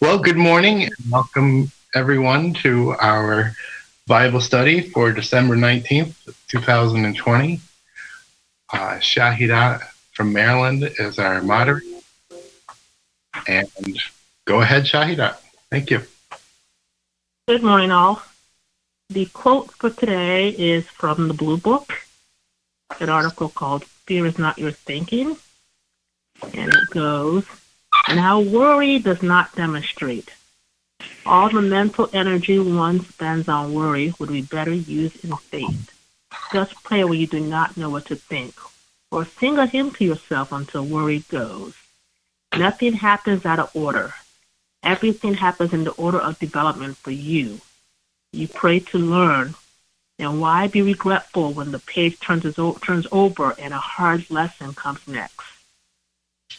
Well, good morning and welcome everyone to our Bible study for December 19th, 2020. Shahida from Maryland is our moderator. And go ahead, Shahida. Thank you. Good morning, all. The quote for today is from the Blue Book, an article called Fear is Not Your Thinking. And it goes, now worry does not demonstrate. All the mental energy one spends on worry would be better used in faith. Just pray where you do not know what to think, or sing a hymn to yourself until worry goes. Nothing happens out of order. Everything happens in the order of development for you. You pray to learn, and why be regretful when the page turns over and a hard lesson comes next?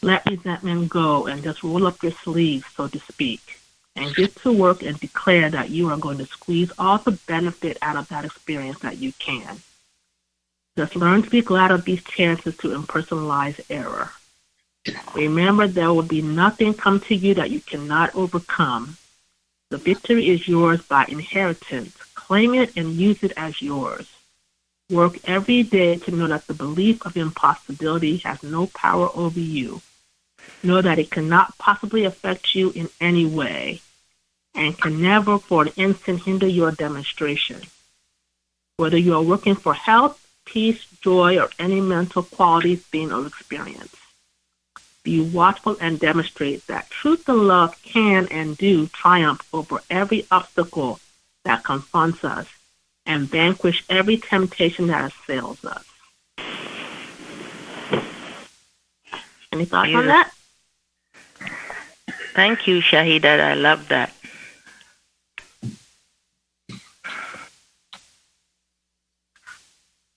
Let resentment go and just roll up your sleeves, so to speak, and get to work and declare that you are going to squeeze all the benefit out of that experience that you can. Just learn to be glad of these chances to impersonalize error. Remember, there will be nothing come to you that you cannot overcome. The victory is yours by inheritance. Claim it and use it as yours. Work every day to know that the belief of impossibility has no power over you. Know that it cannot possibly affect you in any way and can never for an instant hinder your demonstration. Whether you are working for health, peace, joy, or any mental quality, thing, or experience, be watchful and demonstrate that truth and love can and do triumph over every obstacle that confronts us and vanquish every temptation that assails us. Any thoughts on that? Thank you, Shahida. I love that.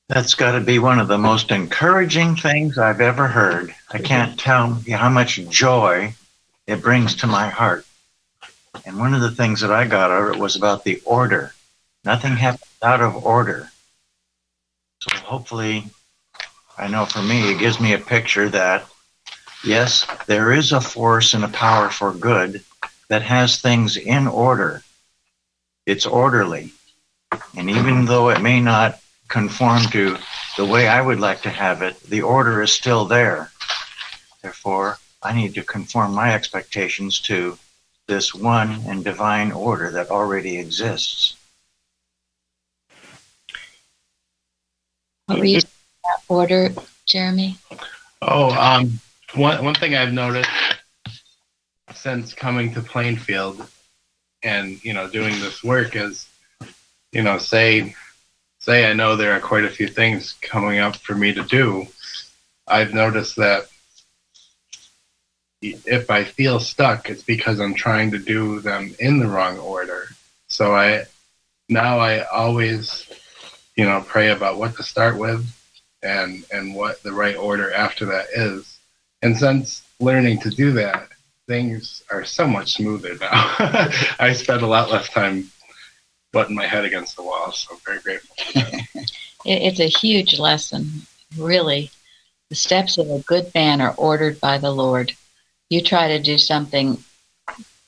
That's got to be one of the most encouraging things I've ever heard. I can't tell you how much joy it brings to my heart. And one of the things that I got out of it was about the order. Nothing happens out of order. So hopefully, I know for me, it gives me a picture that, yes, there is a force and a power for good that has things in order. It's orderly. And even though it may not conform to the way I would like to have it, the order is still there. Therefore, I need to conform my expectations to this one and divine order that already exists. What were you saying about order, Jeremy? One thing I've noticed since coming to Plainfield and, doing this work is, say I know there are quite a few things coming up for me to do. I've noticed that if I feel stuck, it's because I'm trying to do them in the wrong order. So I always, pray about what to start with and what the right order after that is. And since learning to do that, things are so much smoother now. I spend a lot less time butting my head against the wall, so I'm very grateful for that. It's a huge lesson, really. The steps of a good man are ordered by the Lord. You try to do something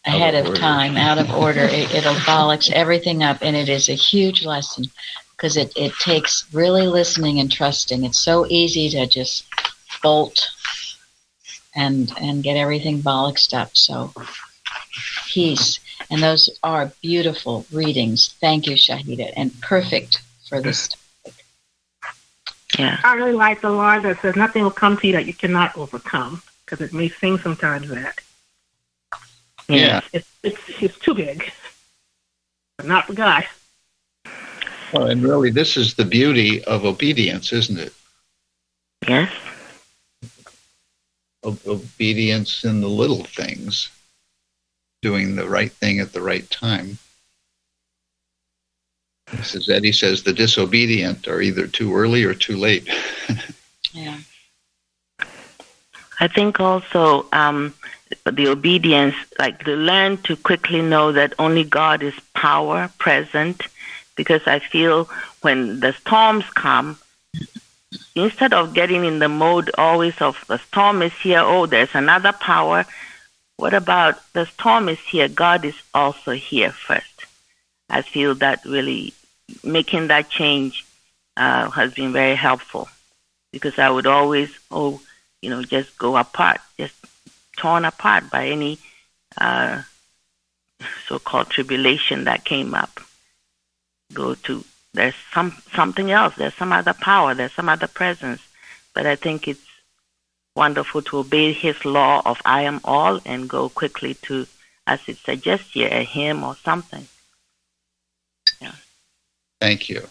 ahead of time, out of order, it'll bollocks everything up, and it is a huge lesson because it takes really listening and trusting. It's so easy to just bolt and get everything bollocksed up. So peace. And those are beautiful readings. Thank you, Shahida, and perfect for this topic. Yeah. I really like the line that says nothing will come to you that you cannot overcome, because it may seem sometimes that it's too big, but not for God. Well, and really, this is the beauty of obedience, isn't it? Yes. Obedience in the little things, doing the right thing at the right time. As Eddie says, the disobedient are either too early or too late. Yeah. I think also the obedience, like to learn to quickly know that only God is power present, because I feel when the storms come, instead of getting in the mode always of the storm is here, oh, there's another power, what about the storm is here? God is also here first. I feel that really making that change has been very helpful, because I would always, just go apart, just torn apart by any so-called tribulation that came up. Go to, there's something else, there's some other power, there's some other presence. But I think it's wonderful to obey his law of I am all and go quickly to, as it suggests here, a hymn or something. Yeah. Thank you.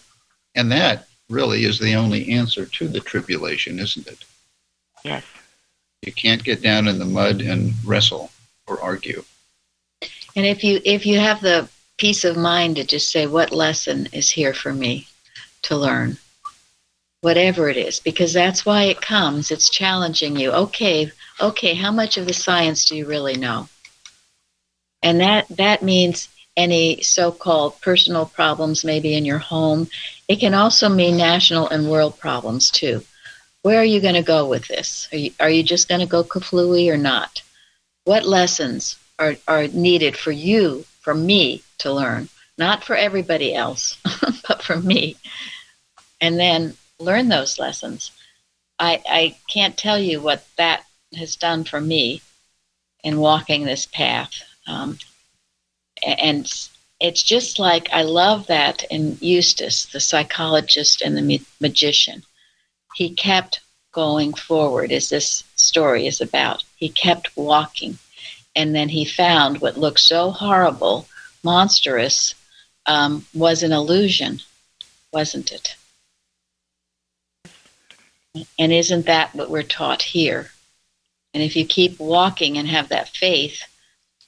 And that really is the only answer to the tribulation, isn't it? Yes. You can't get down in the mud and wrestle or argue. And if you have the peace of mind to just say, what lesson is here for me to learn? Whatever it is, because that's why it comes. It's challenging you. Okay, how much of the science do you really know? And that means any so-called personal problems maybe in your home. It can also mean national and world problems too. Where are you going to go with this? Are you just going to go kaflooey or not? What lessons are needed for you, for me to learn? Not for everybody else, but for me. And then learn those lessons. I can't tell you what that has done for me in walking this path. And it's just like, I love that in Eustace, the psychologist and the magician. He kept going forward, as this story is about. He kept walking. And then he found what looked so horrible, monstrous, was an illusion, wasn't it? And isn't that what we're taught here? And if you keep walking and have that faith,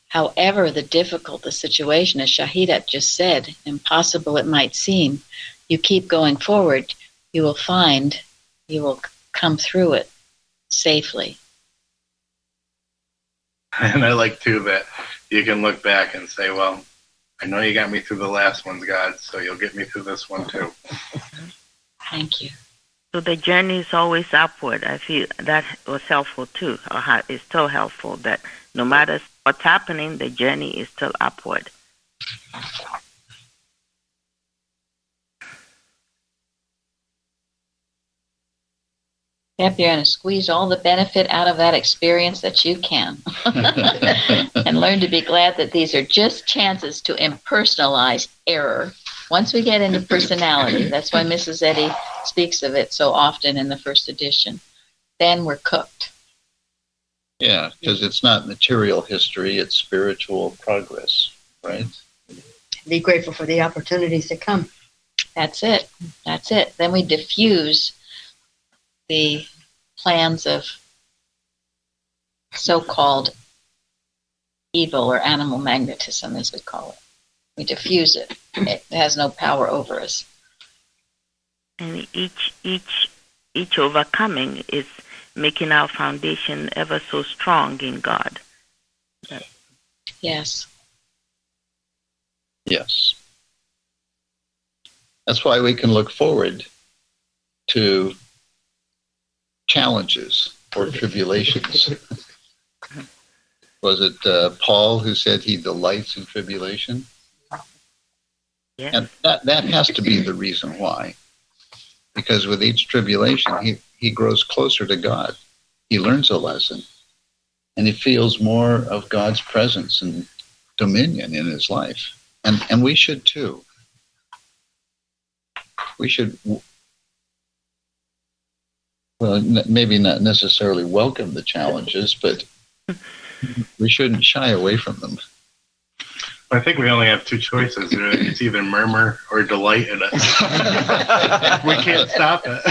however the difficult the situation, as Shahida just said, impossible it might seem, you keep going forward, you will find you will come through it safely. And I like, too, that you can look back and say, well, I know you got me through the last ones, God, so you'll get me through this one, too. Thank you. So the journey is always upward. I feel that was helpful, too, or it's still helpful that no matter what's happening, the journey is still upward. Yep, you're going to squeeze all the benefit out of that experience that you can. And learn to be glad that these are just chances to impersonalize error. Once we get into personality, that's why Mrs. Eddy speaks of it so often in the first edition, then we're cooked. Yeah, because it's not material history, it's spiritual progress, right? Be grateful for the opportunities that come. That's it. That's it. Then we diffuse the plans of so-called evil or animal magnetism, as we call it. We diffuse it. It has no power over us. And each overcoming is making our foundation ever so strong in God. Yes. Yes. That's why we can look forward to challenges or tribulations. Was it Paul who said he delights in tribulation? Yes. And that has to be the reason why. Because with each tribulation, he grows closer to God. He learns a lesson. And he feels more of God's presence and dominion in his life. And we should too. We should, well, maybe not necessarily welcome the challenges, but we shouldn't shy away from them. I think we only have two choices. It's either murmur or delight in it. We can't stop it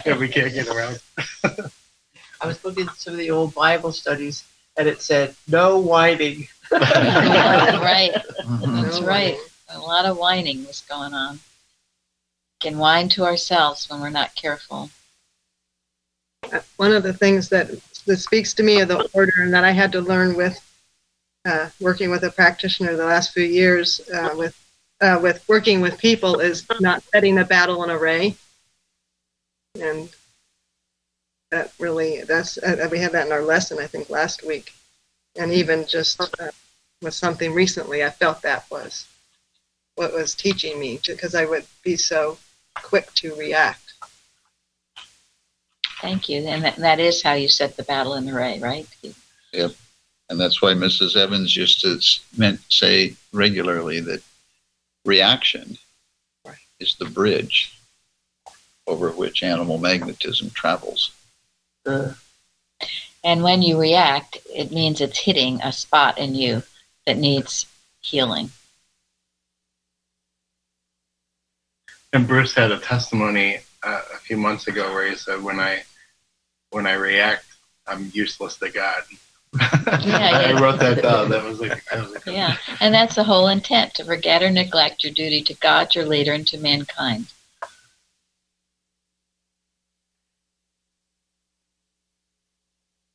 if we can't get around. I was looking at some of the old Bible studies, and it said, no whining. Right. Mhm. That's right. A lot of whining was going on. We can whine to ourselves when we're not careful. One of the things that speaks to me of the order and that I had to learn with working with a practitioner the last few years with working with people is not setting the battle in array. And that really, we had that in our lesson, I think, last week. And even just with something recently, I felt that was what was teaching me, because I would be so quick to react. Thank you. And that is how you set the battle in array, right? Yep. And that's why Mrs. Evans used to say regularly that reaction is the bridge over which animal magnetism travels. And when you react, it means it's hitting a spot in you that needs healing. And Bruce had a testimony a few months ago where he said, "When I react, I'm useless to God." Yeah. I wrote that down. That was like Yeah, and that's the whole intent, to forget or neglect your duty to God, your leader, and to mankind.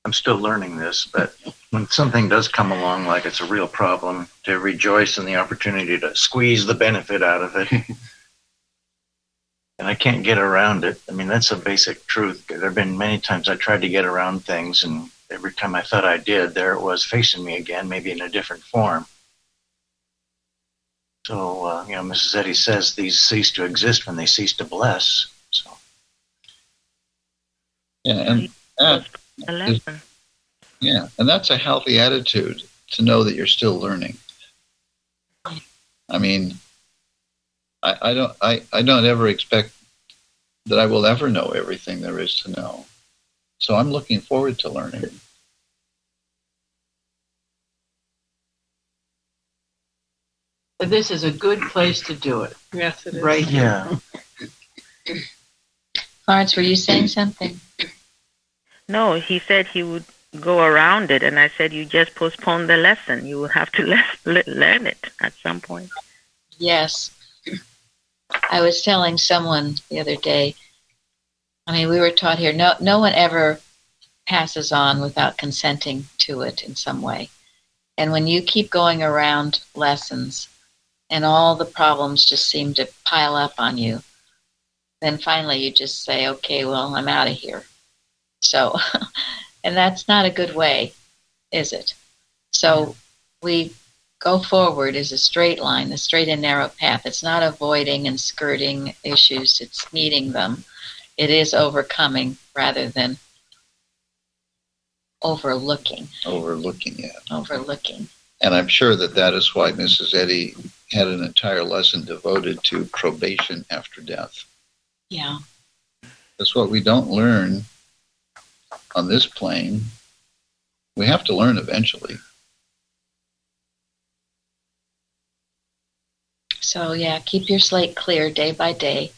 I'm still learning this, but when something does come along like it's a real problem, to rejoice in the opportunity to squeeze the benefit out of it. And I can't get around it. I mean, that's a basic truth. There have been many times I tried to get around things, and every time I thought I did, there it was facing me again, maybe in a different form. So, Mrs. Eddy says these cease to exist when they cease to bless. So, Yeah, and A lesson. yeah, and that's a healthy attitude, to know that you're still learning. I mean, I don't ever expect that I will ever know everything there is to know. So I'm looking forward to learning. But this is a good place to do it. Yes, it is. Right here. yeah. Florence, were you saying something? No, he said he would go around it, and I said, you just postpone the lesson. You will have to learn it at some point. Yes. I was telling someone the other day, I mean, we were taught here, no one ever passes on without consenting to it in some way. And when you keep going around lessons and all the problems just seem to pile up on you, then finally you just say, okay, well, I'm out of here. So, and that's not a good way, is it? So we go forward is a straight line, a straight and narrow path. It's not avoiding and skirting issues. It's meeting them. It is overcoming rather than overlooking. Overlooking. And I'm sure that is why Mrs. Eddy had an entire lesson devoted to probation after death. Yeah. That's what we don't learn on this plane. We have to learn eventually. So yeah, keep your slate clear day by day.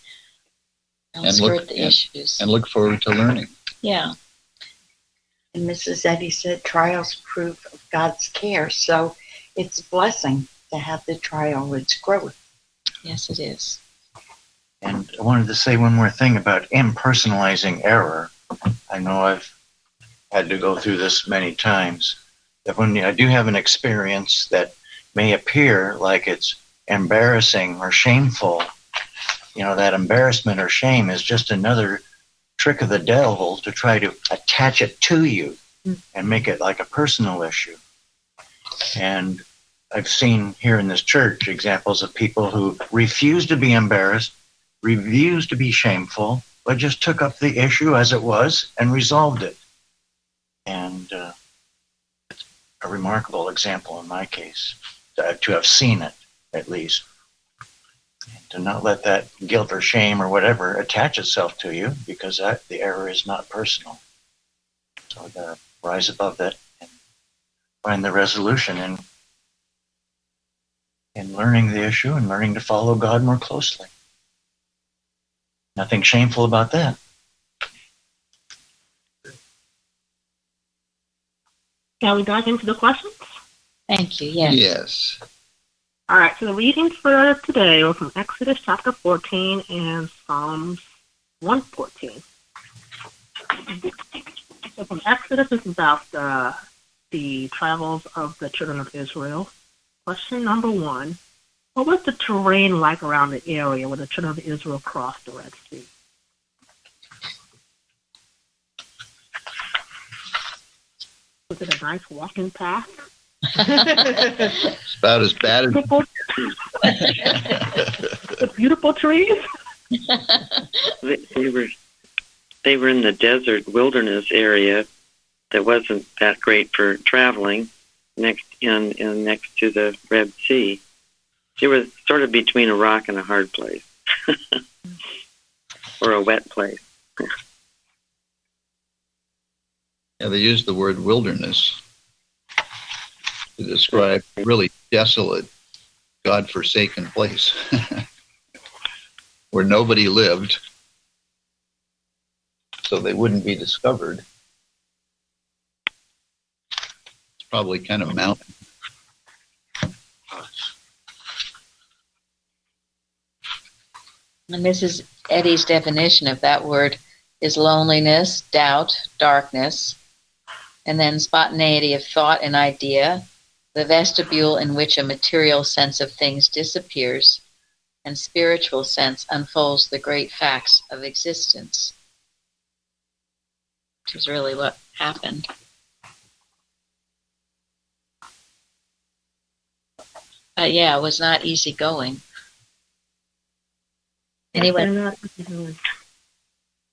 Don't skirt the issues. And look forward to learning. Yeah. And Mrs. Eddy said trials prove of God's care. So it's a blessing to have the trial. It's growth. Yes, it is. And I wanted to say one more thing about impersonalizing error. I know I've had to go through this many times. That when I do have an experience that may appear like it's embarrassing or shameful, that embarrassment or shame is just another trick of the devil to try to attach it to you and make it like a personal issue. And I've seen here in this church examples of people who refused to be embarrassed, refused to be shameful, but just took up the issue as it was and resolved it. And a remarkable example in my case, to have seen it at least. And to not let that guilt or shame or whatever attach itself to you, because the error is not personal. So I gotta rise above that and find the resolution in learning the issue and learning to follow God more closely. Nothing shameful about that. Shall we dive into the questions? Thank you. Yes. Yes. All right, so the readings for today are from Exodus chapter 14 and Psalms 114. So from Exodus, it's about the travels of the children of Israel. Question number 1, what was the terrain like around the area where the children of Israel crossed the Red Sea? Was it a nice walking path? It's about as bad as Beautiful, the beautiful trees. They were in the desert wilderness area that wasn't that great for traveling next to the Red Sea. It was sort of between a rock and a hard place. Or a wet place. Yeah, they use the word wilderness to describe really desolate, God-forsaken place where nobody lived, so they wouldn't be discovered. It's probably kind of mountain. And this is Eddie's definition of that word is loneliness, doubt, darkness, and then spontaneity of thought and idea, the vestibule in which a material sense of things disappears, and spiritual sense unfolds the great facts of existence, which is really what happened. But yeah, it was not easy going. Anyway,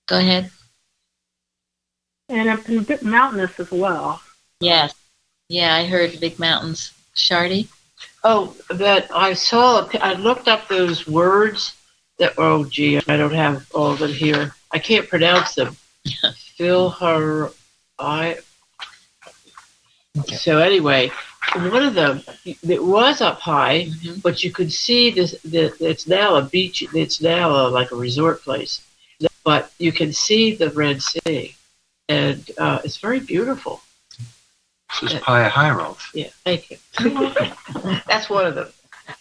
go ahead. And a bit mountainous as well. Yes. Yeah, I heard big mountains. Shardy? Oh, that I saw, I looked up those words that, oh gee, I don't have all of them here. I can't pronounce them. So anyway, one of them, it was up high, but you could see this, it's now a beach, it's now like a resort place. But you can see the Red Sea, and it's very beautiful. This is Pi Hierolf. Yeah, thank you. That's one of them.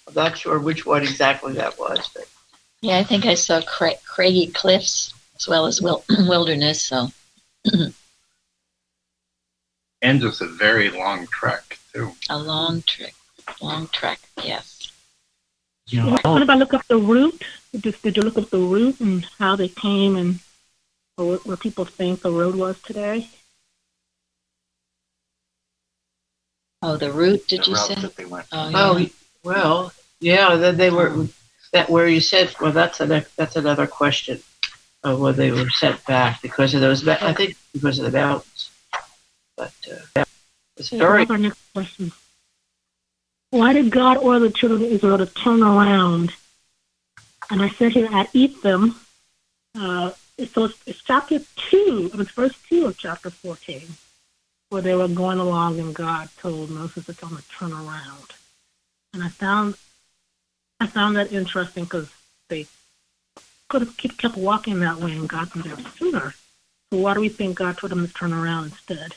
I'm not sure which one exactly that was. But. Yeah, I think I saw craggy cliffs as well as wilderness. So, And just a very long trek too. a long trek, yes. You know, What about look up the route? Did you look up the route and how they came and where people think the road was today? Oh, the route, did the you route say? that they went. Oh, Oh, yeah. well, yeah, then they were, that where you said, well, that's another question of whether they were sent back because of those, I think because of the mountains. But it's very, Our next question. Why did God order the children of Israel to turn around? And I said here, I'd eat them. So it's chapter 2, verse 2 of chapter 14, where they were going along and God told Moses to tell them to turn around. And I found that interesting because they could have kept walking that way and gotten there sooner. So why do we think God told them to turn around instead?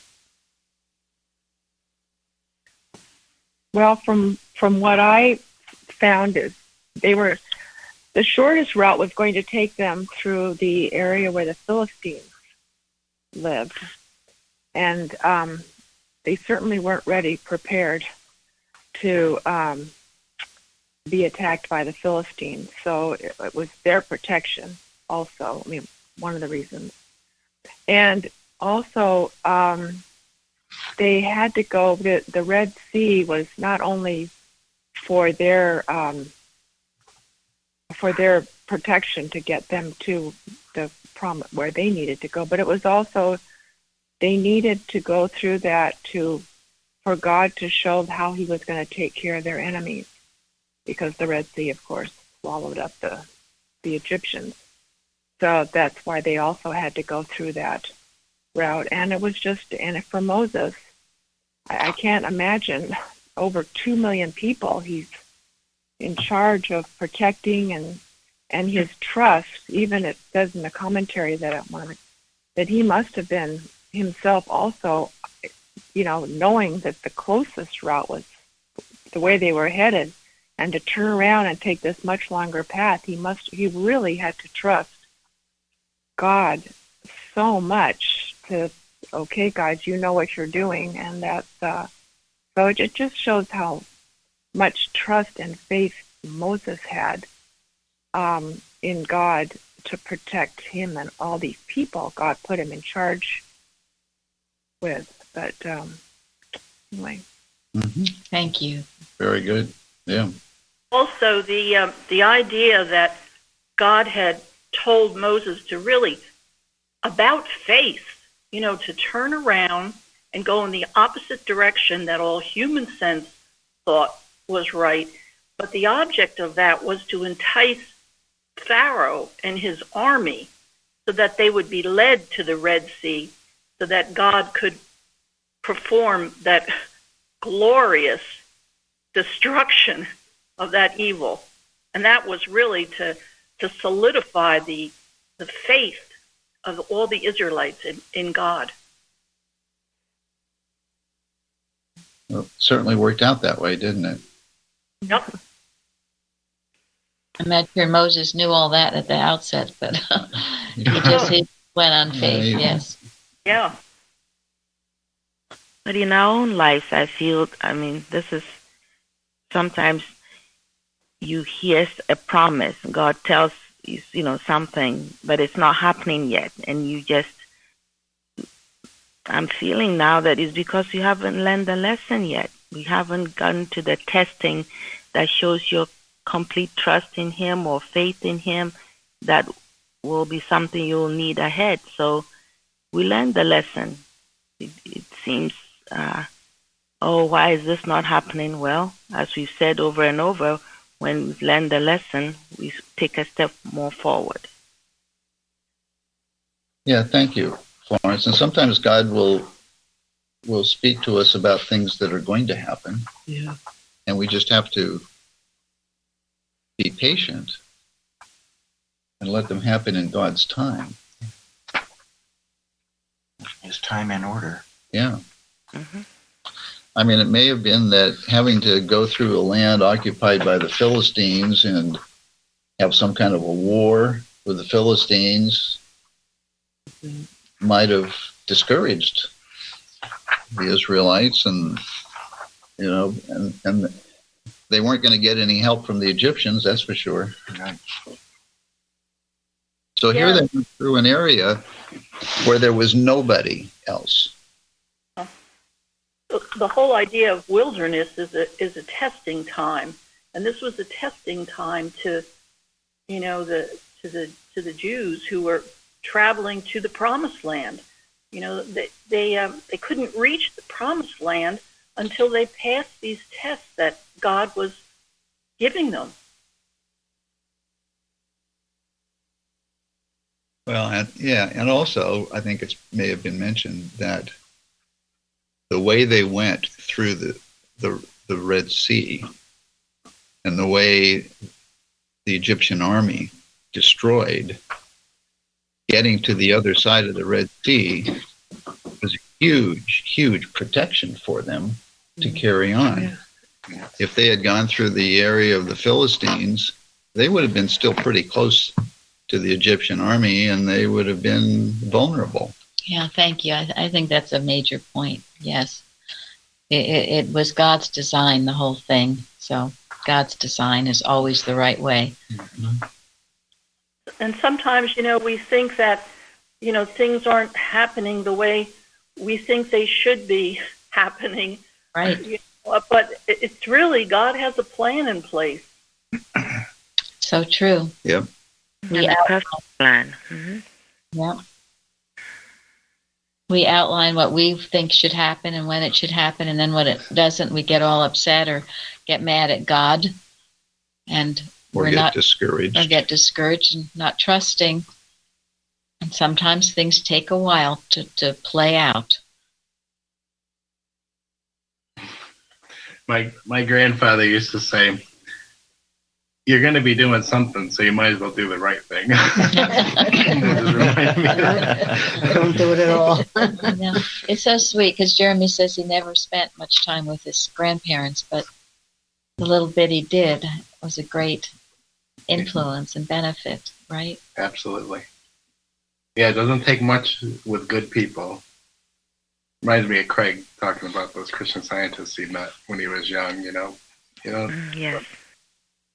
Well, from what I found is the shortest route was going to take them through the area where the Philistines lived. And they certainly weren't prepared to be attacked by the Philistines. So it was their protection also. I mean, one of the reasons. And also, they had to go, the Red Sea was not only for their protection to get them to the promise where they needed to go, but it was also they needed to go through that for God to show how he was going to take care of their enemies, because the Red Sea, of course, swallowed up the Egyptians. So that's why they also had to go through that route. And it was and for Moses, I can't imagine over 2 million people he's in charge of protecting, and his trust. Even it says in the commentary that he must have been himself also, knowing that the closest route was the way they were headed, and to turn around and take this much longer path, he really had to trust God so much to, okay, God, you know what you're doing. And that's, so it just shows how much trust and faith Moses had in God to protect him and all these people God put him in charge with. But Anyway. Thank you. Very good. Yeah. Also, the idea that God had told Moses to really, about faith, to turn around and go in the opposite direction that all human sense thought was right. But the object of that was to entice Pharaoh and his army so that they would be led to the Red Sea so that God could perform that glorious destruction of that evil. And that was really to solidify the faith of all the Israelites in God. Well, it certainly worked out that way, didn't it? Yep. I'm not sure Moses knew all that at the outset, but he went on faith, yes. Yeah. But in our own lives, I feel, this is sometimes you hear a promise. God tells you, something, but it's not happening yet. And I'm feeling now that it's because you haven't learned the lesson yet. We haven't gotten to the testing that shows your complete trust in Him or faith in Him. That will be something you'll need ahead. So we learned the lesson. It seems, why is this not happening? Well, as we've said over and over, when we learn the lesson, we take a step more forward. Yeah, thank you, Florence. And sometimes God will speak to us about things that are going to happen. Yeah. And we just have to be patient and let them happen in God's time. His time and order. Yeah. Mm-hmm. It may have been that having to go through a land occupied by the Philistines and have some kind of a war with the Philistines might have discouraged the Israelites, and and they weren't going to get any help from the Egyptians, that's for sure. Right. So here they went through an area where there was nobody else. The whole idea of wilderness is a testing time, and this was a testing time to the Jews who were traveling to the Promised Land. They couldn't reach the Promised Land until they passed these tests that God was giving them. Well, and also I think it may have been mentioned that the way they went through the Red Sea and the way the Egyptian army destroyed, getting to the other side of the Red Sea was a huge, huge protection for them to carry on. Yeah. If they had gone through the area of the Philistines, they would have been still pretty close to the Egyptian army, and they would have been vulnerable. Yeah, thank you. I think that's a major point. Yes. It was God's design, the whole thing. So God's design is always the right way. Mm-hmm. And sometimes, we think that, things aren't happening the way we think they should be happening. Right. But it's really, God has a plan in place. So true. Yep. And a perfect plan. Mm-hmm. Yeah. We outline what we think should happen and when it should happen, and then when it doesn't, we get all upset or get mad at God, and Or get discouraged. Or get discouraged and not trusting. And sometimes things take a while to play out. My grandfather used to say, "You're going to be doing something, so you might as well do the right thing." Don't do it at all. I know. It's so sweet because Jeremy says he never spent much time with his grandparents, but the little bit he did was a great influence and benefit, right? Absolutely. Yeah, it doesn't take much with good people. Reminds me of Craig talking about those Christian scientists he met when he was young, Yes.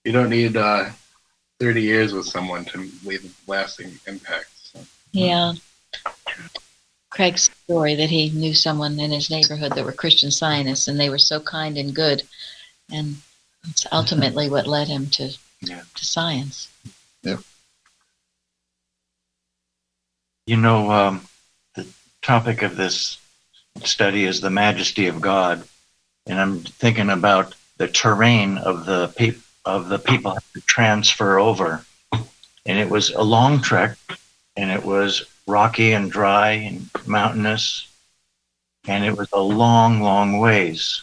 You don't need 30 years with someone to leave a lasting impact. So. Yeah. Craig's story that he knew someone in his neighborhood that were Christian Scientists, and they were so kind and good, and it's ultimately what led him to science. Yep. You know, the topic of this study is the majesty of God, and I'm thinking about the terrain of the people to transfer over, and it was a long trek, and it was rocky and dry and mountainous, and it was a long, long ways.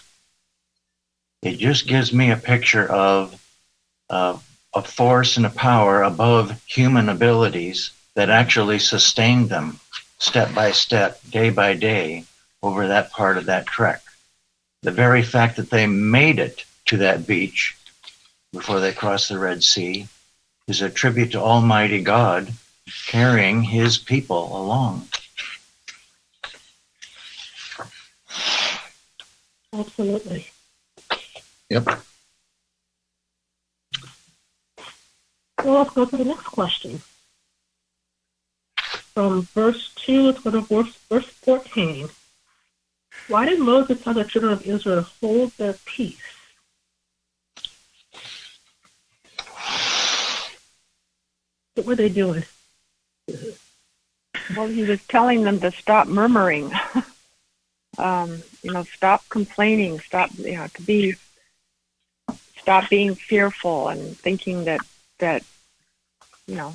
It just gives me a picture of a force and a power above human abilities that actually sustained them step by step, day by day, over that part of that trek. The very fact that they made it to that beach before they crossed the Red Sea is a tribute to Almighty God carrying his people along. Absolutely. Yep. So let's go to the next question. From verse 2, let's go to verse 14. Why did Moses tell the children of Israel to hold their peace? What were they doing? Well, he was telling them to stop murmuring, stop complaining, stop being fearful and thinking that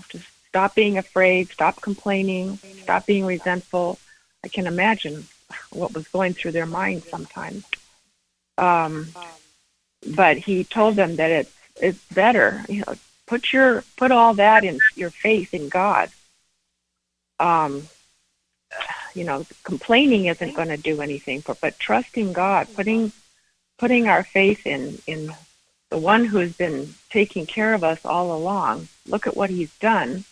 just stop being afraid, stop complaining, stop being resentful. I can imagine what was going through their minds sometimes. But he told them that it's better, put all that in your faith in God. Complaining isn't going to do anything, but trusting God, putting our faith in the one who's been taking care of us all along. Look at what he's done,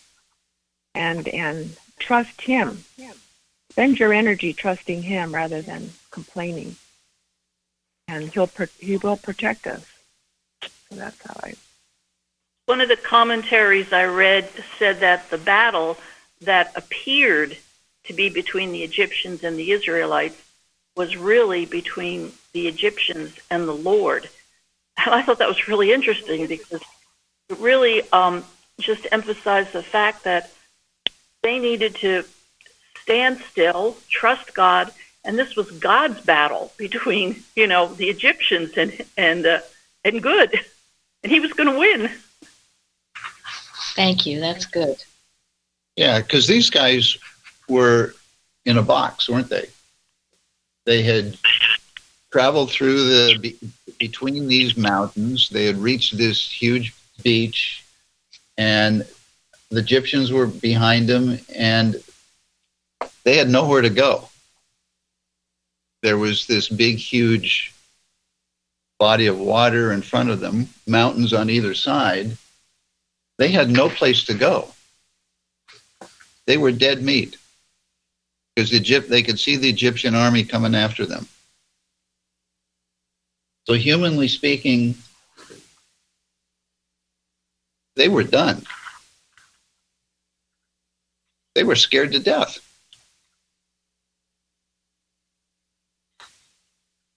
and trust him. Spend your energy trusting him rather than complaining, and he will protect us. So that's how I. One of the commentaries I read said that the battle that appeared to be between the Egyptians and the Israelites was really between the Egyptians and the Lord. And I thought that was really interesting because it really just emphasized the fact that they needed to stand still, trust God, and this was God's battle between, the Egyptians and good, and he was going to win. Thank you. That's good. Yeah, because these guys were in a box, weren't they? They had traveled through between these mountains. They had reached this huge beach, and the Egyptians were behind them, and they had nowhere to go. There was this big, huge body of water in front of them, mountains on either side. They had no place to go. They were dead meat because they could see the Egyptian army coming after them. So humanly speaking, they were done. They were scared to death.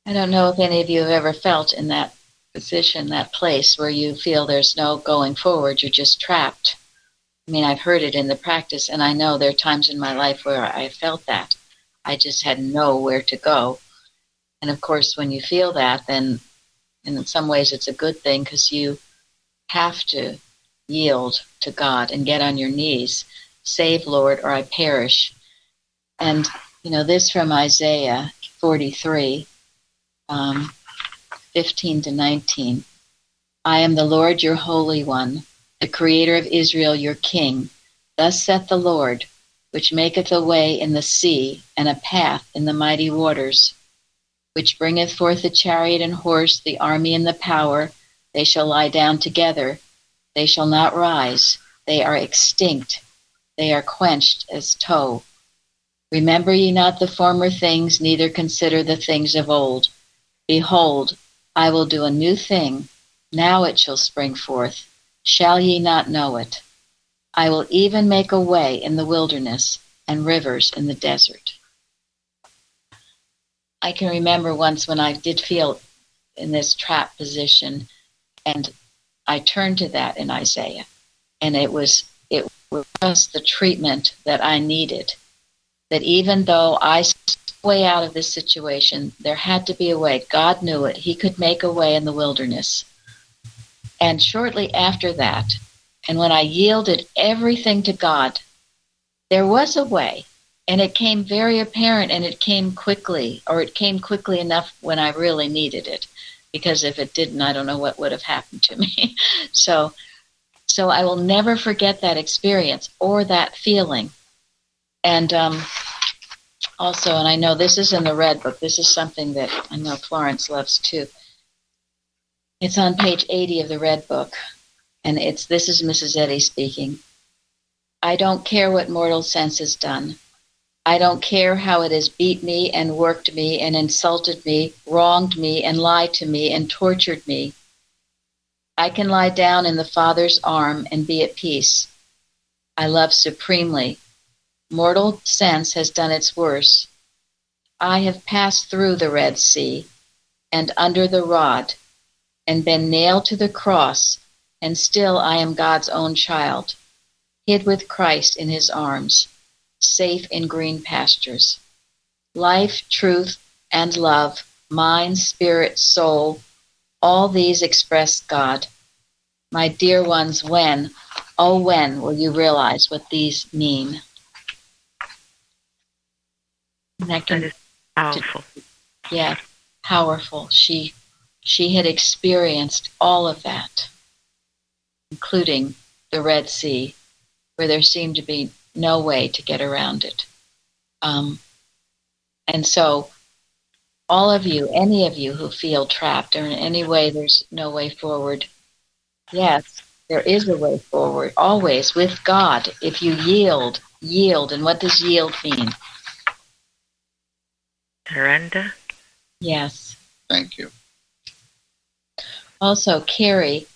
I don't know if any of you have ever felt in that position, that place where you feel there's no going forward, you're just trapped. I mean, I've heard it in the practice, and I know there are times in my life where I felt that. I just had nowhere to go. And of course, when you feel that, then in some ways it's a good thing because you have to yield to God and get on your knees. Save, Lord, or I perish. And, this from Isaiah 43, 15 to 19. I am the Lord, your Holy One, the Creator of Israel, your King. Thus saith the Lord, which maketh a way in the sea and a path in the mighty waters, which bringeth forth the chariot and horse, the army and the power. They shall lie down together. They shall not rise. They are extinct. They are quenched as tow. Remember ye not the former things, neither consider the things of old. Behold, I will do a new thing. Now it shall spring forth. Shall ye not know it? I will even make a way in the wilderness and rivers in the desert. I can remember once when I did feel in this trap position, and I turned to that in Isaiah, and it was just the treatment that I needed. That even though I way out of this situation, there had to be a way. God knew it. He could make a way in the wilderness. And shortly after that, and when I yielded everything to God, there was a way. And it came very apparent, and it came quickly, or it came quickly enough when I really needed it. Because if it didn't, I don't know what would have happened to me. So I will never forget that experience or that feeling. And also, and I know this is in the Red Book, this is something that I know Florence loves too. It's on page 80 of the Red Book, and this is Mrs. Eddy speaking. I don't care what mortal sense has done. I don't care how it has beat me and worked me and insulted me, wronged me and lied to me and tortured me. I can lie down in the Father's arm and be at peace. I love supremely. Mortal sense has done its worst. I have passed through the Red Sea and under the rod and been nailed to the cross, and still I am God's own child, hid with Christ in his arms, safe in green pastures. Life, truth, and love, mind, spirit, soul, all these express God. My dear ones, when will you realize what these mean? That is powerful. Yeah, powerful. She had experienced all of that, including the Red Sea, where there seemed to be no way to get around it. And so all of you, any of you who feel trapped or in any way there's no way forward, yes, there is a way forward, always with God, if you yield. And what does yield mean? Surrender? Yes. Thank you. Also, Carrie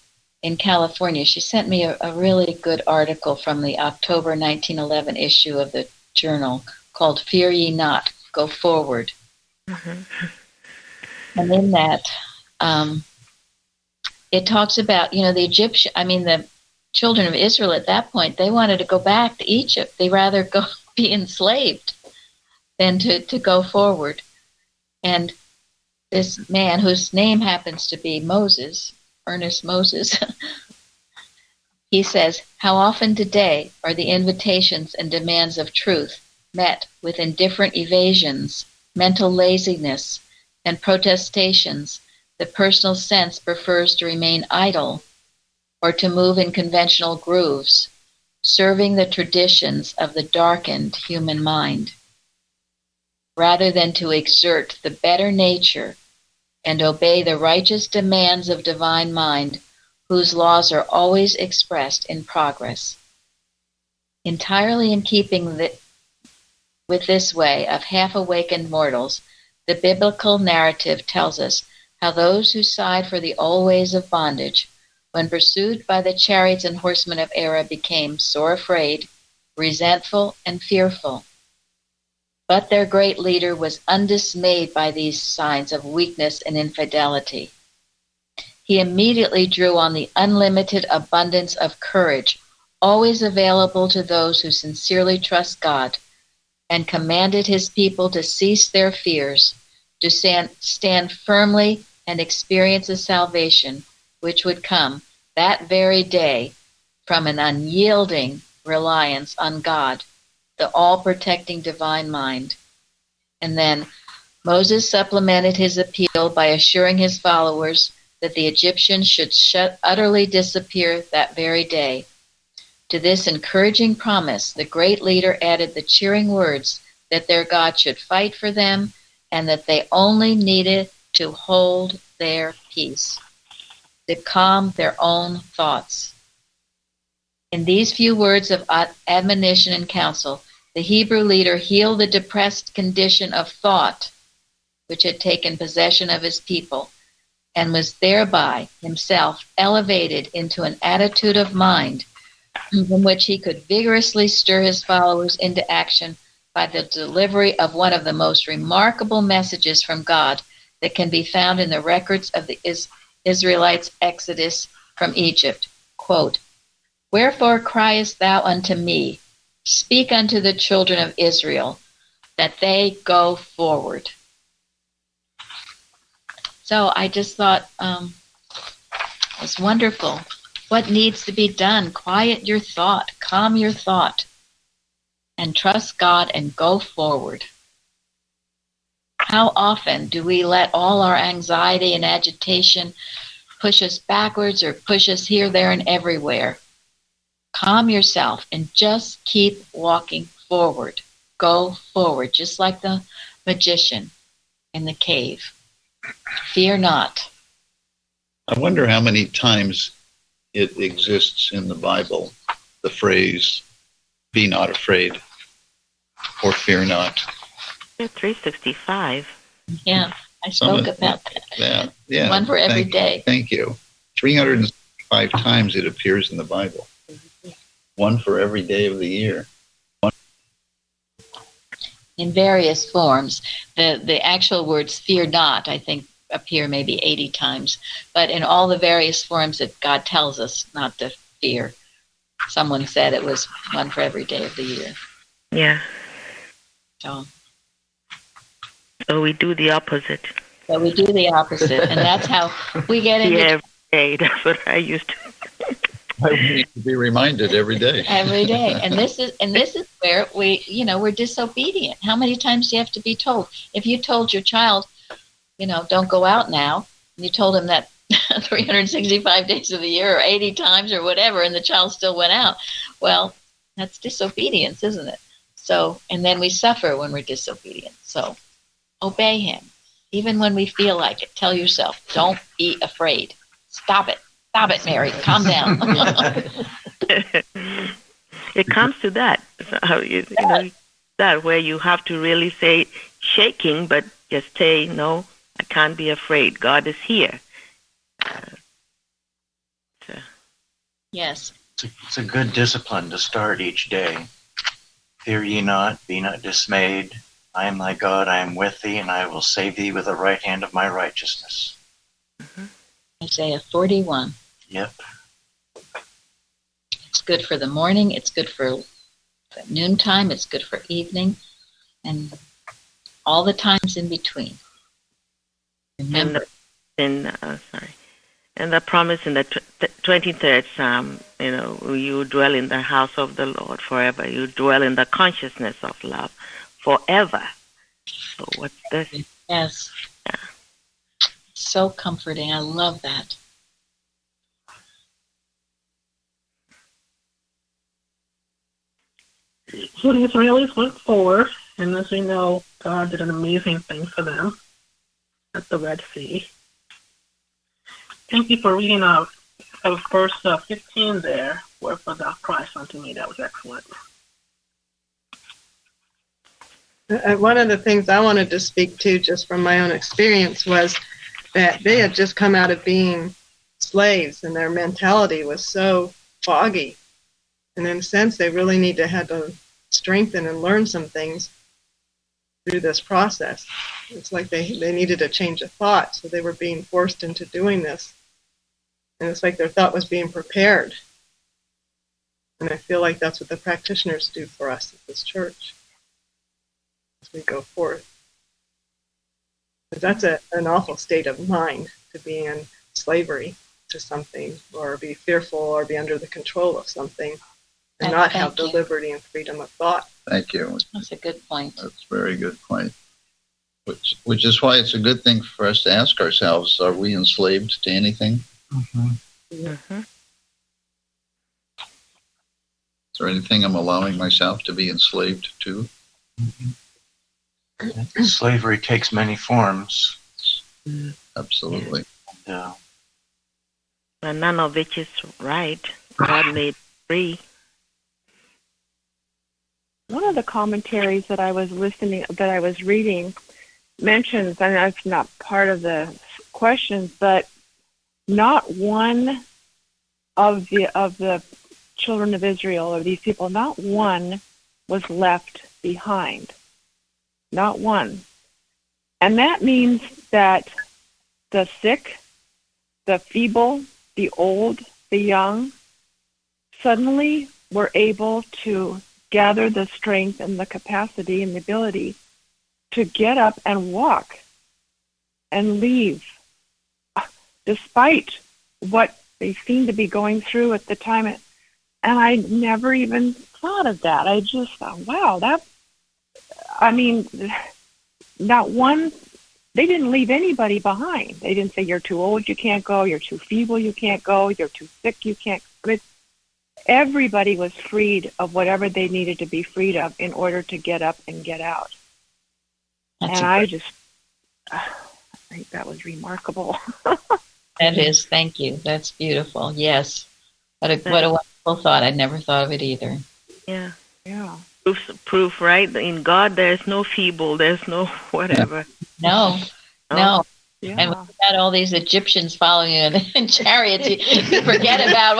in California, she sent me a really good article from the October 1911 issue of the journal called Fear Ye Not, Go Forward. Mm-hmm. And in that, it talks about, the children of Israel at that point, they wanted to go back to Egypt. They rather go be enslaved than to go forward. And this man, whose name happens to be Moses, Ernest Moses, he says, how often today are the invitations and demands of truth met with indifferent evasions, mental laziness, and protestations? The personal sense prefers to remain idle or to move in conventional grooves, serving the traditions of the darkened human mind, rather than to exert the better nature and obey the righteous demands of divine mind, whose laws are always expressed in progress. Entirely in keeping with this way of half-awakened mortals, the biblical narrative tells us how those who sighed for the old ways of bondage, when pursued by the chariots and horsemen of error, became sore afraid, resentful, and fearful. But their great leader was undismayed by these signs of weakness and infidelity. He immediately drew on the unlimited abundance of courage, always available to those who sincerely trust God, and commanded his people to cease their fears, to stand firmly and experience a salvation which would come that very day from an unyielding reliance on God, the all-protecting divine mind. And then Moses supplemented his appeal by assuring his followers that the Egyptians should utterly disappear that very day. To this encouraging promise, the great leader added the cheering words that their God should fight for them and that they only needed to hold their peace, to calm their own thoughts. In these few words of admonition and counsel, the Hebrew leader healed the depressed condition of thought which had taken possession of his people, and was thereby himself elevated into an attitude of mind from which he could vigorously stir his followers into action by the delivery of one of the most remarkable messages from God that can be found in the records of the Israelites' exodus from Egypt. Quote, "Wherefore criest thou unto me? Speak unto the children of Israel, that they go forward." So I just thought it's wonderful. What needs to be done? Quiet your thought, calm your thought, and trust God and go forward. How often do we let all our anxiety and agitation push us backwards or push us here, there, and everywhere? Calm yourself and just keep walking forward. Go forward, just like the magician in the cave. Fear not. I wonder how many times it exists in the Bible, the phrase, "Be not afraid," or "Fear not." 365. Yeah, I spoke about that. Yeah. One for every day. Thank you. 365 times it appears in the Bible. One for every day of the year. In various forms. The actual words "fear not," I think, appear maybe 80 times, but in all the various forms that God tells us not to fear. Someone said it was one for every day of the year. Yeah. So we do the opposite. So we do the opposite, and that's how we get into every day. That's what I used to. I need to be reminded every day. Every day, and this is where we're disobedient. How many times do you have to be told? If you told your child, don't go out now, and you told him that 365 days of the year or 80 times or whatever, and the child still went out, well, that's disobedience, isn't it? So, and then we suffer when we're disobedient. So, obey him. Even when we feel like it, tell yourself, don't be afraid. Stop it. Stop it, Mary. Calm down. It comes to that. So, that where you have to really say, shaking, but just say, no, I can't be afraid. God is here. Yes. It's a good discipline to start each day. Fear ye not, be not dismayed. I am thy God, I am with thee, and I will save thee with the right hand of my righteousness. Isaiah 41. Yep. It's good for the morning. It's good for noontime. It's good for evening. And all the times in between. Remember. And the promise in the 23rd Psalm, you dwell in the house of the Lord forever. You dwell in the consciousness of love forever. So what's this? Yes. Yeah. So comforting. I love that. So the Israelis went forward, and as we know, God did an amazing thing for them at the Red Sea. Thank you for reading out verse 15 there, "Wherefore thou criest unto me." That was excellent. One of the things I wanted to speak to, just from my own experience, was that they had just come out of being slaves, and their mentality was so foggy. And in a sense, they really had to strengthen and learn some things through this process. It's like they needed a change of thought, so they were being forced into doing this. And it's like their thought was being prepared. And I feel like that's what the practitioners do for us at this church as we go forth. Because that's an awful state of mind, to be in slavery to something, or be fearful, or be under the control of something, and not have the liberty and freedom of thought. Thank you. That's a good point. That's a very good point. Which is why it's a good thing for us to ask ourselves, are we enslaved to anything? Mm-hmm. Mm-hmm. Is there anything I'm allowing myself to be enslaved to? Mm-hmm. Slavery takes many forms. Absolutely. Yeah. But none of which is right. God made free. One of the commentaries that I was reading mentions, and that's not part of the questions, but not one of the children of Israel, or these people, not one was left behind. Not one. And that means that the sick, the feeble, the old, the young, suddenly were able to gather the strength and the capacity and the ability to get up and walk and leave, despite what they seemed to be going through at the time. And I never even thought of that. I just thought, wow, not one, they didn't leave anybody behind. They didn't say, you're too old, you can't go, you're too feeble, you can't go, you're too sick, you can't. But everybody was freed of whatever they needed to be freed of in order to get up and get out. I think that was remarkable. That is, thank you. That's beautiful. Yes. What a wonderful thought. I'd never thought of it either. Yeah. Yeah. Proof, right? In God, there's no feeble, there's no whatever. No. Yeah. And when you had all these Egyptians following you in chariots, you forget about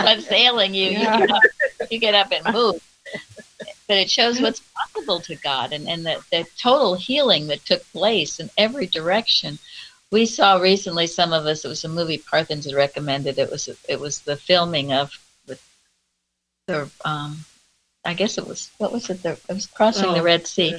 what's ailing you. Yeah. You get up and move. But it shows what's possible to God and the total healing that took place in every direction. We saw recently, some of us, it was a movie Parthens had recommended. It was the filming of the I guess it was, what was it? It was crossing the Red Sea.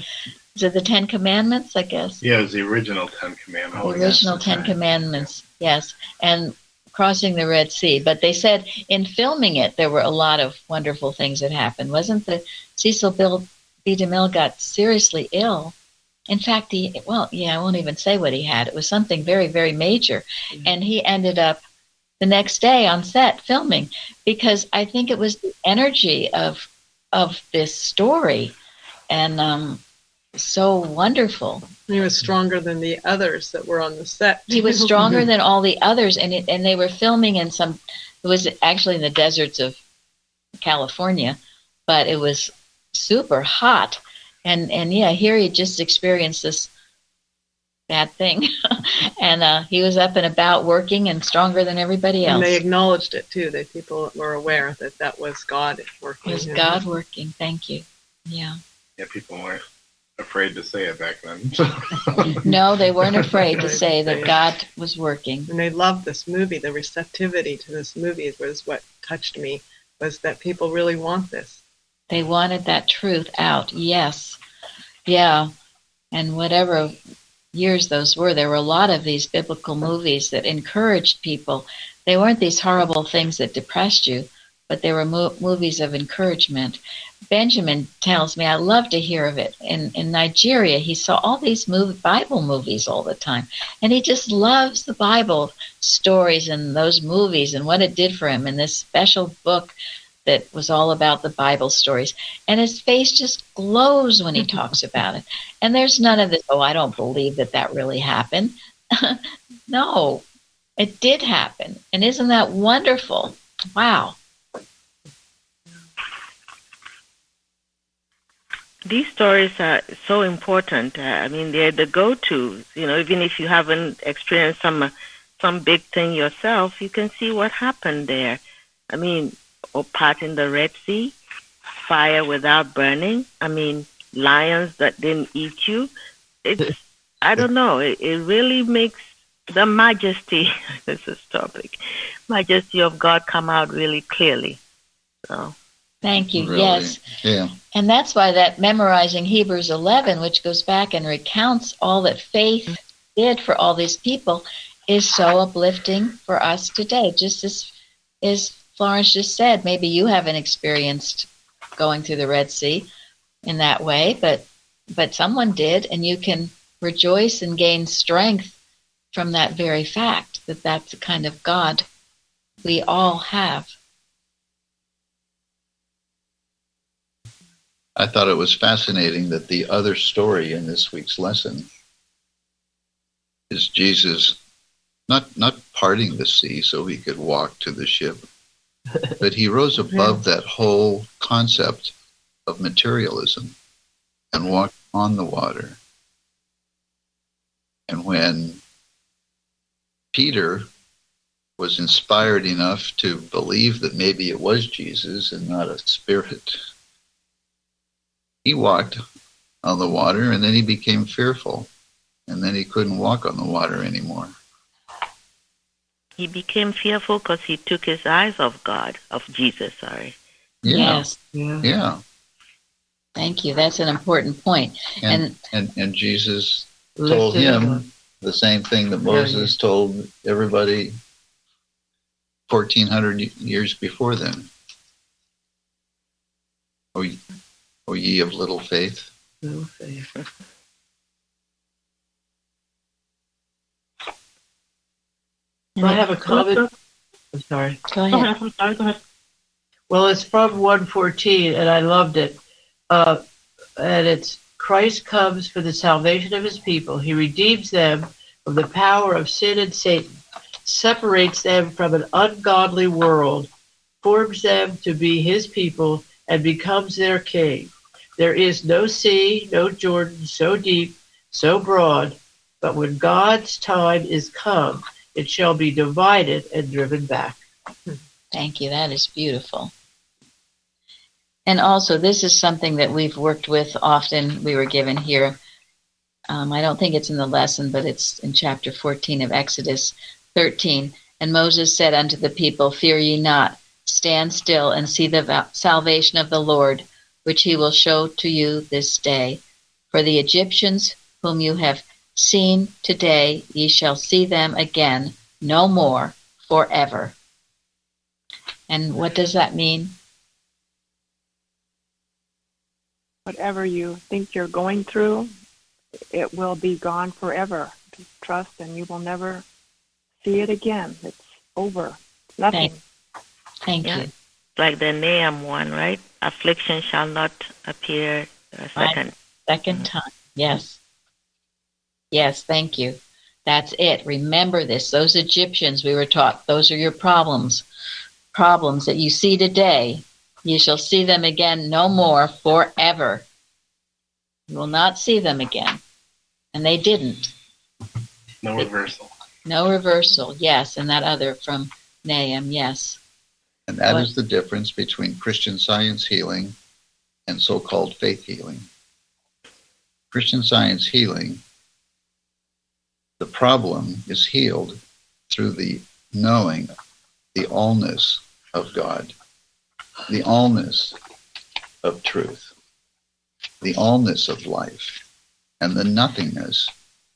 Is it the Ten Commandments, I guess? Yeah, it was the original Ten Commandments. The original Ten Commandments, yes. And crossing the Red Sea. But they said in filming it, there were a lot of wonderful things that happened. Wasn't the Cecil B. DeMille got seriously ill? In fact, I won't even say what he had. It was something very, very major. Mm-hmm. And he ended up the next day on set filming, because I think it was the energy of this story, and so wonderful. He was stronger than the others that were on the set. He was stronger than all the others, and they were filming it was actually in the deserts of California, but it was super hot, and here he just experienced this bad thing, and he was up and about working and stronger than everybody else. And they acknowledged it too. That people were aware that was God working. It was God working. Thank you. Yeah. Yeah, people weren't afraid to say it back then. No, they weren't afraid to say that God was working. And they loved this movie. The receptivity to this movie was what touched me, was that people really want this. They wanted that truth out. Yes. Yeah. And whatever years those were, there were a lot of these biblical movies that encouraged people. They weren't these horrible things that depressed you, but they were movies of encouragement. Benjamin tells me, I love to hear of it. In Nigeria, he saw all these Bible movies all the time, and he just loves the Bible stories and those movies and what it did for him, and this special book that was all about the Bible stories. And his face just glows when he talks about it. And there's none of this, I don't believe that really happened. No, it did happen. And isn't that wonderful? Wow. These stories are so important. They're the go-tos. Even if you haven't experienced some big thing yourself, you can see what happened there. Or parting the Red Sea, fire without burning. Lions that didn't eat you. I don't know. It really makes the majesty, this is topic, majesty of God come out really clearly. So. Thank you. Really? Yes. Yeah. And that's why that memorizing Hebrews 11, which goes back and recounts all that faith did for all these people, is so uplifting for us today. Just as Florence just said, maybe you haven't experienced going through the Red Sea in that way, but someone did, and you can rejoice and gain strength from that very fact that that's the kind of God we all have. I thought it was fascinating that the other story in this week's lesson is Jesus not parting the sea so he could walk to the ship, but he rose above that whole concept of materialism and walked on the water. And when Peter was inspired enough to believe that maybe it was Jesus and not a spirit, He walked on the water, and then he became fearful, and then he couldn't walk on the water anymore. He became fearful because he took his eyes off God, of Jesus, sorry. Yeah. Yes. Yeah. Thank you. That's an important point. And Jesus Lifted told him up. him the same thing that Moses told everybody 1,400 years before then. O ye of little faith. No faith. I have a comment. I'm sorry. Go Go ahead. ahead. I'm sorry. Go ahead. Well, it's from 114, and I loved it. And it's Christ comes for the salvation of his people. He redeems them from the power of sin and Satan, separates them from an ungodly world, forms them to be his people, and becomes their king. There is no sea, no Jordan, so deep, so broad, but when God's time is come, it shall be divided and driven back. Thank you. That is beautiful. And also, this is something that we've worked with often. We were given here. I don't think it's in the lesson, but it's in chapter 14 of Exodus 13. And Moses said unto the people, Fear ye not, stand still and see the salvation of the Lord, which he will show to you this day. For the Egyptians whom you have seen today, ye shall see them again no more forever. And what does that mean? Whatever you think you're going through, it will be gone forever. Just trust, and you will never see it again. It's over. It's nothing. Thank Yeah. you. Like the Nahum one, right? Affliction shall not appear a second. Second time. Yes. Yes, thank you. That's it. Remember this. Those Egyptians we were taught, those are your problems. Problems that you see today, you shall see them again no more forever. You will not see them again. And they didn't. No reversal. No reversal. Yes. And that other from Nahum. Yes. And that is the difference between Christian Science healing and so-called faith healing. Christian Science healing, the problem is healed through the knowing, the allness of God, the allness of truth, the allness of life, and the nothingness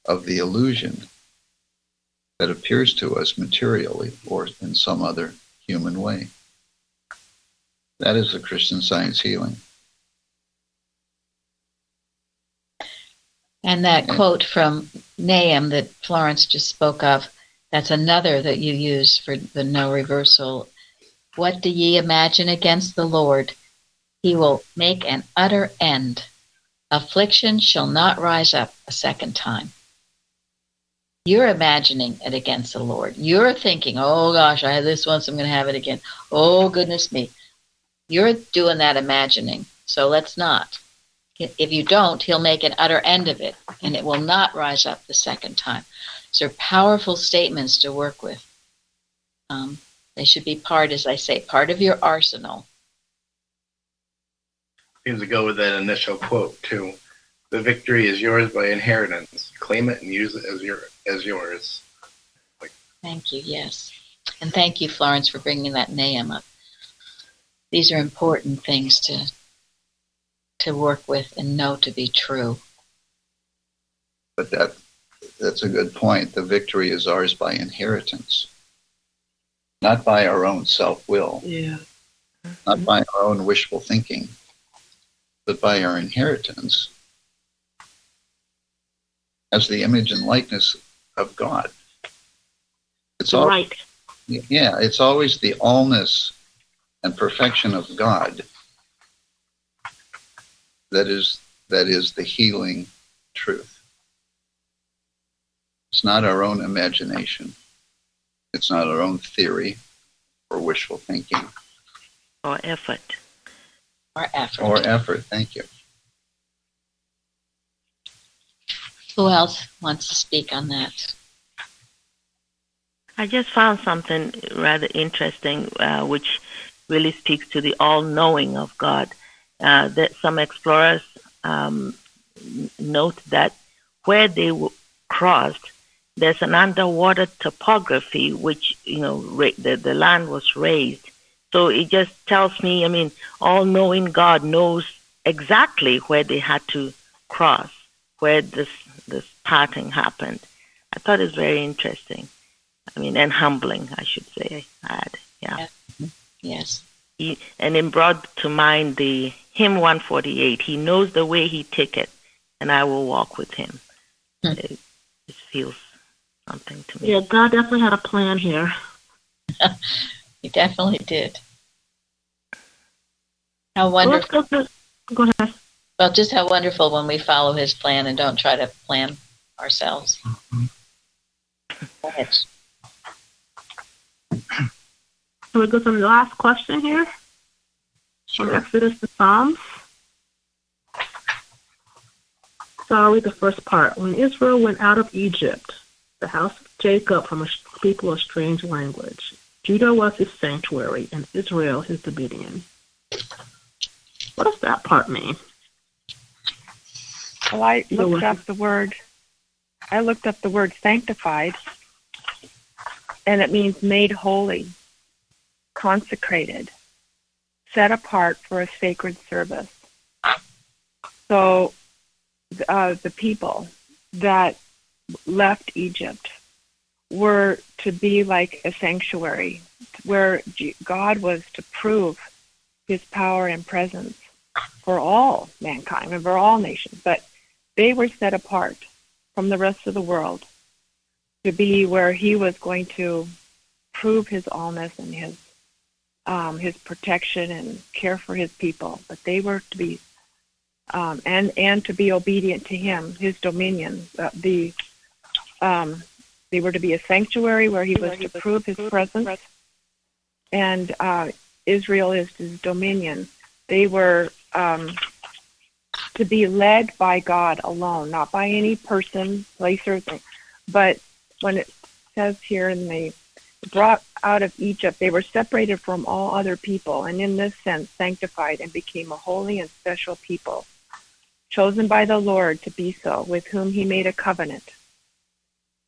of the illusion that appears to us materially or in some other human way. That is the Christian Science healing. And that quote from Nahum that Florence just spoke of, that's another that you use for the no reversal. What do ye imagine against the Lord? He will make an utter end. Affliction shall not rise up a second time. You're imagining it against the Lord. You're thinking, oh gosh, I had this once, I'm going to have it again. Oh goodness me. You're doing that imagining, so let's not. If you don't, he'll make an utter end of it, and it will not rise up the second time. These are powerful statements to work with. They should be part, as I say, part of your arsenal. Seems to go with that initial quote too. The victory is yours by inheritance. Claim it and use it as yours. Thank you, yes. And thank you, Florence, for bringing that Nahum up. These are important things to work with and know to be true. But that's a good point. The victory is ours by inheritance, not by our own self-will, Yeah. not by our own wishful thinking, but by our inheritance as the image and likeness of God. It's all Right. Yeah, it's always the allness and perfection of God that is the healing truth. It's not our own imagination. It's not our own theory or wishful thinking. Or effort. Or effort. Thank you. Who else wants to speak on that? I just found something rather interesting, which really speaks to the all-knowing of God. that some explorers note that where they crossed, there's an underwater topography, which, the land was raised. So it just tells me, all-knowing God knows exactly where they had to cross, where this parting happened. I thought it was very interesting. And humbling, I should say. Yeah. Yes. And it brought to mind the hymn 148. He knows the way he take it, and I will walk with him. It feels something to me. Yeah, God definitely had a plan here. He definitely did. How wonderful. Go ahead. Well, just how wonderful when we follow his plan and don't try to plan ourselves. Go ahead. So we go to the last question here. From Exodus to Psalms. So I'll read the first part. When Israel went out of Egypt, the house of Jacob from a people of strange language, Judah was his sanctuary, and Israel his dominion. What does that part mean? Well, I looked up the word sanctified, and it means made holy, consecrated, set apart for a sacred service. So the people that left Egypt were to be like a sanctuary where God was to prove his power and presence for all mankind and for all nations. But they were set apart from the rest of the world to be where he was going to prove his allness and his protection and care for his people. But they were to be and to be obedient to him, his dominion. They were to be a sanctuary where he was to prove his presence, and Israel is his dominion. They were to be led by God alone, not by any person, place, or thing. But when it says here, and they brought out of Egypt, they were separated from all other people, and in this sense sanctified and became a holy and special people, chosen by the Lord to be so, with whom he made a covenant,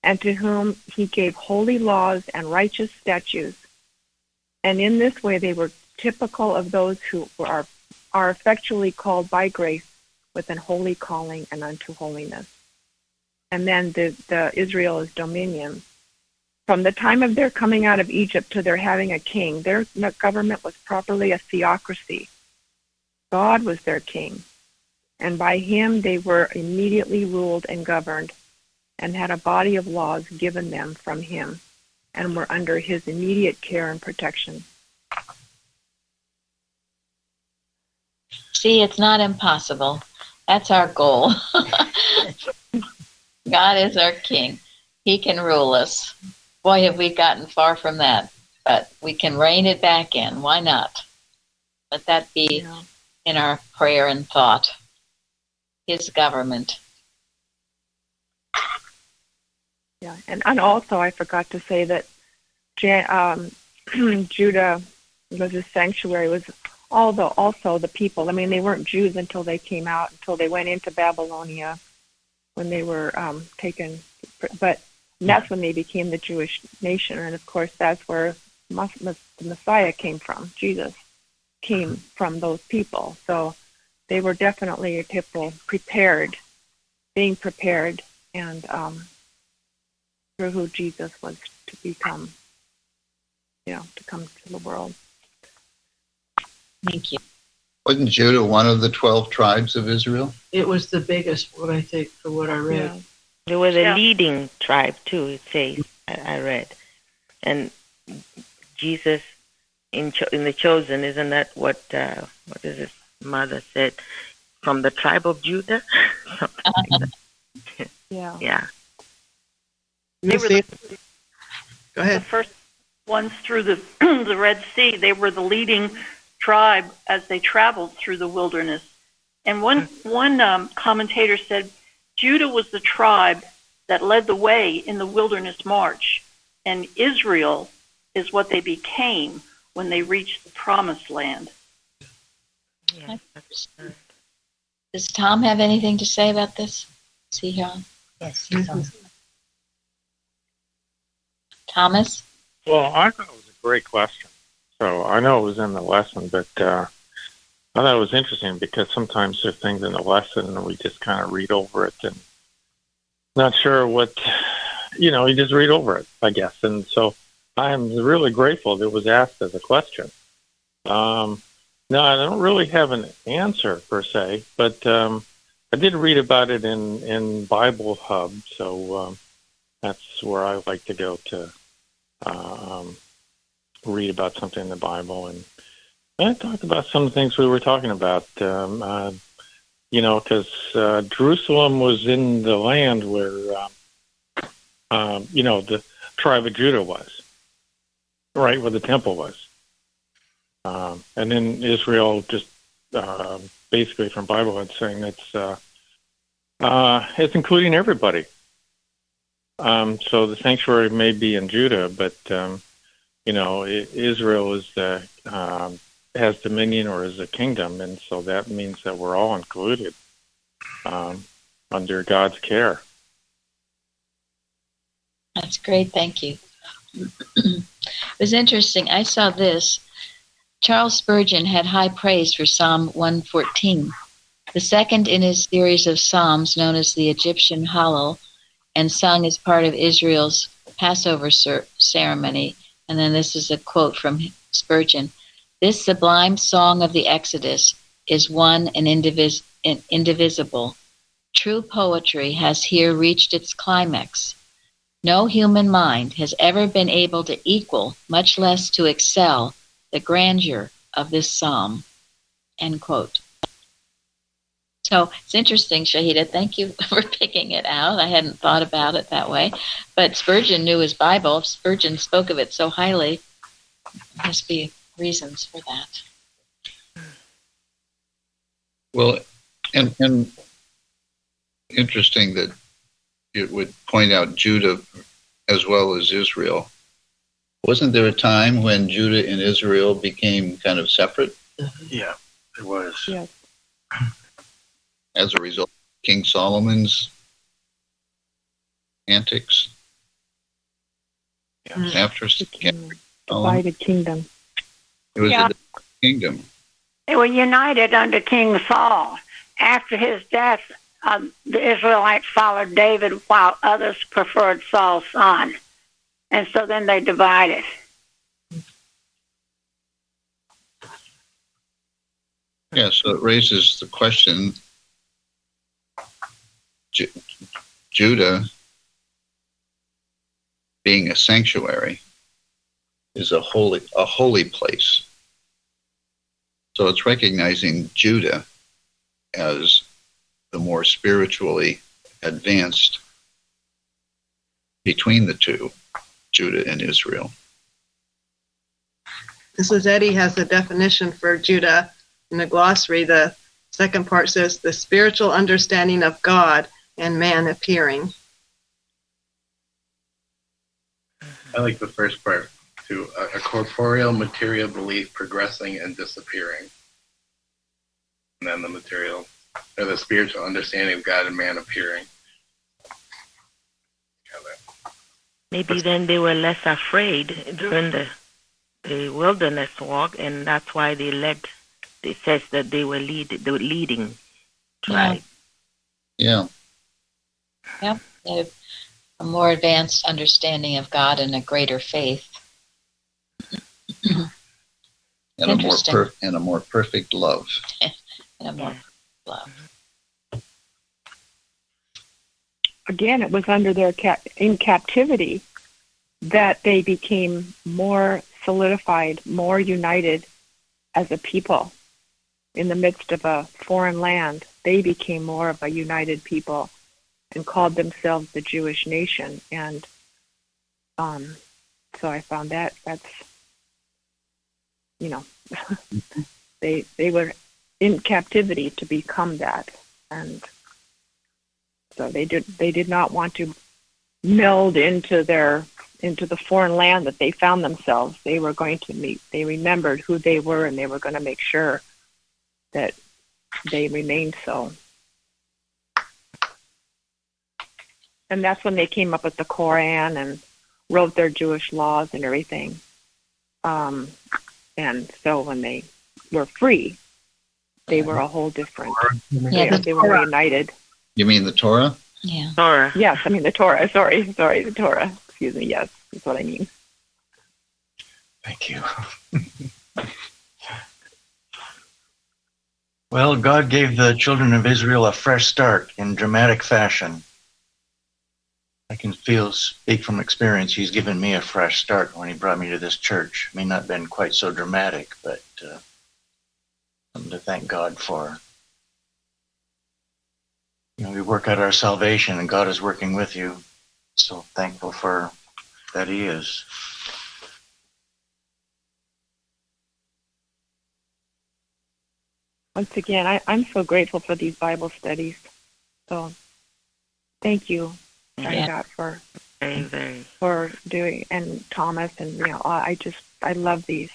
and to whom he gave holy laws and righteous statutes. And in this way they were typical of those who are effectually called by grace with an holy calling and unto holiness. And then the Israel's dominion. From the time of their coming out of Egypt to their having a king, their government was properly a theocracy. God was their king. And by him they were immediately ruled and governed, and had a body of laws given them from him, and were under his immediate care and protection. See, it's not impossible. That's our goal. God is our king. He can rule us. Boy, have we gotten far from that. But we can rein it back in. Why not? Let that be in our prayer and thought. His government. Yeah, and also I forgot to say that Judah was a sanctuary, was also the people. I mean, they weren't Jews until they came out, until they went into Babylonia when they were taken. But that's when they became the Jewish nation. And, of course, that's where the Messiah came from. Jesus came from those people. So they were definitely a people being prepared, and through who Jesus was to become, to come to the world. Thank you. Wasn't Judah one of the 12 tribes of Israel? It was the biggest one, I think, for what I read. Yeah. They were the leading tribe, too, it says, I read. And Jesus in the chosen, isn't that what is his mother said? From the tribe of Judah? Yeah. Yeah. They were Go ahead. the first ones through the the Red Sea. They were the leading tribe as they traveled through the wilderness. And one commentator said Judah was the tribe that led the way in the wilderness march, and Israel is what they became when they reached the promised land. Yeah, that's good. Does Tom have anything to say about this? See here? Yes. Thomas? Well, I thought it was a great question. So I know it was in the lesson, but I thought it was interesting because sometimes there's things in the lesson and we just kind of read over it and not sure what, you just read over it, I guess. And so I'm really grateful that it was asked as a question. No, I don't really have an answer per se, but I did read about it in Bible Hub, so that's where I like to go to read about something in the Bible. And I talked about some of the things we were talking about, because Jerusalem was in the land where, the tribe of Judah was, right where the temple was. And then Israel just basically from Bible Hub saying it's including everybody. So the sanctuary may be in Judah, but Israel is has dominion or is a kingdom, and so that means that we're all included under God's care. That's great. Thank you. It was interesting. I saw this. Charles Spurgeon had high praise for Psalm 114, the second in his series of psalms known as the Egyptian Hallel, and sung as part of Israel's Passover ceremony. And then this is a quote from Spurgeon. This sublime song of the Exodus is one and indivisible. True poetry has here reached its climax. No human mind has ever been able to equal, much less to excel, the grandeur of this psalm. End quote. So it's interesting, Shahida. Thank you for picking it out. I hadn't thought about it that way. But Spurgeon knew his Bible. If Spurgeon spoke of it so highly, there must be reasons for that. Well, and interesting that it would point out Judah as well as Israel. Wasn't there a time when Judah and Israel became kind of separate? Yeah, it was. Yes. As a result of King Solomon's antics? Yeah. After Divided kingdom. It was Yeah. a kingdom. They were united under King Saul. After his death, the Israelites followed David while others preferred Saul's son. And so then they divided. Yeah, so it raises the question, Judah being a sanctuary is a holy place. So it's recognizing Judah as the more spiritually advanced between the two, Judah and Israel. Mrs. Eddy has the definition for Judah in the glossary. The second part says the spiritual understanding of God and man appearing. I like the first part too. A corporeal material belief progressing and disappearing. And then the material, or the spiritual understanding of God and man appearing. Maybe then they were less afraid during the wilderness walk, and that's why they led. It says that they were leading tribe. Yeah. Yep. They have a more advanced understanding of God and a greater faith. And a more perfect love. And a more perfect love. Again, it was under their in captivity that they became more solidified, more united as a people. In the midst of a foreign land, they became more of a united people and called themselves the Jewish nation. And so I found that's, they were in captivity to become that. And so they did not want to meld into the foreign land that they found themselves. They were going to meet. They remembered who they were, and they were going to make sure that they remained so. And that's when they came up with the Koran and wrote their Jewish laws and everything. And so when they were free, they were a whole different. Yeah, They were united. You mean the Torah? Yeah. Torah. Yes, I mean the Torah. Sorry, the Torah. Excuse me. Yes, that's what I mean. Thank you. Well, God gave the children of Israel a fresh start in dramatic fashion. I can speak from experience, he's given me a fresh start when he brought me to this church. May not have been quite so dramatic, but something to thank God for. You know, we work out our salvation and God is working with you. So thankful for that he is. Once again, I'm so grateful for these Bible studies. So thank you, Yeah. Scott, Very, very. for doing, and Thomas, and I love these.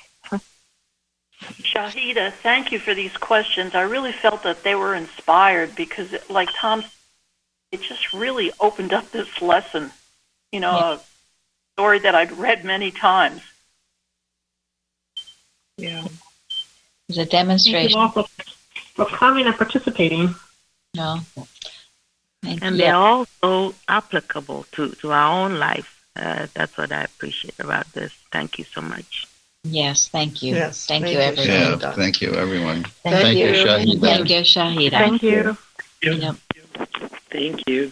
Shahida, thank you for these questions. I really felt that they were inspired because, like Tom, it just really opened up this lesson. A story that I'd read many times. Yeah. It's a Thank demonstration. you all for coming and participating. No. And they're also applicable to our own life. That's what I appreciate about this. Thank you so much. Yes, thank you. Yes, thank thank you, you, everyone. Yeah, thank you, everyone. Thank you, you. Shahida. Thank you, Shahida. Thank you. Yep. Thank you.